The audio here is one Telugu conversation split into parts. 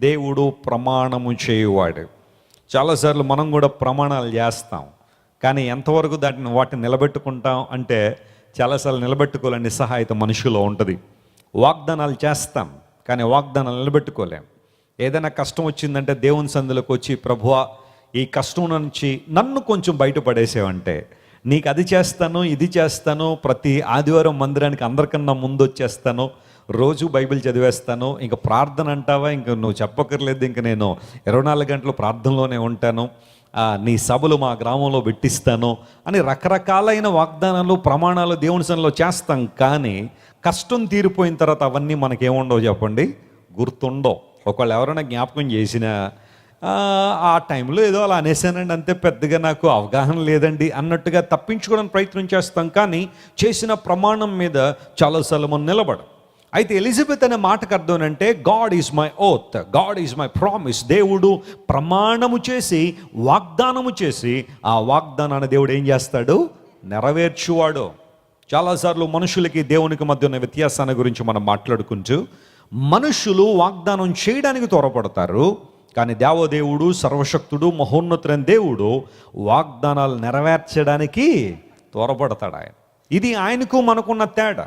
దేవుడు ప్రమాణము చేయువాడు. చాలాసార్లు మనం కూడా ప్రమాణాలు చేస్తాం, కానీ ఎంతవరకు వాటిని నిలబెట్టుకుంటాం అంటే చాలాసార్లు నిలబెట్టుకోలేని నిస్సహాయత మనిషిలో ఉంటుంది. వాగ్దానాలు చేస్తాం, కానీ వాగ్దానాలు నిలబెట్టుకోలేం. ఏదైనా కష్టం వచ్చిందంటే దేవుని సన్నిధిలోకి వచ్చి, ప్రభువా ఈ కష్టం నుంచి నన్ను కొంచెం బయటపడేసేవంటే నీకు అది చేస్తాను, ఇది చేస్తాను, ప్రతి ఆదివారం మందిరానికి అందరికన్నా ముందు వచ్చేస్తాను, రోజు బైబిల్ చదివేస్తాను, ఇంక ప్రార్థన అంటావా ఇంక నువ్వు చెప్పక్కర్లేదు, ఇంక నేను 24 గంటలు ప్రార్థనలోనే ఉంటాను, నీ సభలు మా గ్రామంలో పెట్టిస్తాను అని రకరకాలైన వాగ్దానాలు ప్రమాణాలు దేవుని సన్నిధిలో చేస్తాం. కానీ కష్టం తీరిపోయిన తర్వాత అవన్నీ మనకేముండవు చెప్పండి, గుర్తుండవు. ఒకళ్ళు ఎవరైనా జ్ఞాపకం చేసినా ఆ టైంలో ఏదో అలా అనేసానండి అంతే, పెద్దగా నాకు అవగాహన లేదండి అన్నట్టుగా తప్పించుకోవడానికి ప్రయత్నం చేస్తాం. కానీ చేసిన ప్రమాణం మీద చాలాసార్లు మనం నిలబడం. అయితే ఎలిజబెత్ అనే మాటకు అర్థం అంటే God is my oath, God is my promise. దేవుడు ప్రమాణము చేసి వాగ్దానము చేసి ఆ వాగ్దానాన్ని దేవుడు ఏం చేస్తాడు, నెరవేర్చువాడు. చాలాసార్లు మనుషులకి దేవునికి మధ్య ఉన్న వ్యత్యాసాన్ని గురించి మనం మాట్లాడుకుంటూ, మనుషులు వాగ్దానం చేయడానికి త్వరపడతారు, కానీ దేవదేవుడు సర్వశక్తుడు మహోన్నతుడైన దేవుడు వాగ్దానాలు నెరవేర్చడానికి త్వరపడతాడు ఆయన. ఇది ఆయనకు మనకున్న తేడా.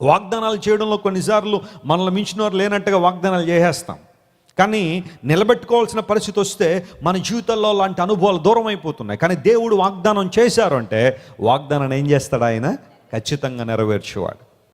వాగ్దానాలు చేయడంలో కొన్నిసార్లు మనల్ని మించిన వారు లేనట్టుగా వాగ్దానాలు చేసేస్తాం, కానీ నిలబెట్టుకోవాల్సిన పరిస్థితి వస్తే మన జీవితంలో లాంటి అనుభవాలు దూరం అయిపోతున్నాయి. కానీ దేవుడు వాగ్దానం చేశారు అంటే వాగ్దానాన్ని ఏం చేస్తాడు, ఆయన ఖచ్చితంగా నెరవేర్చేవాడు.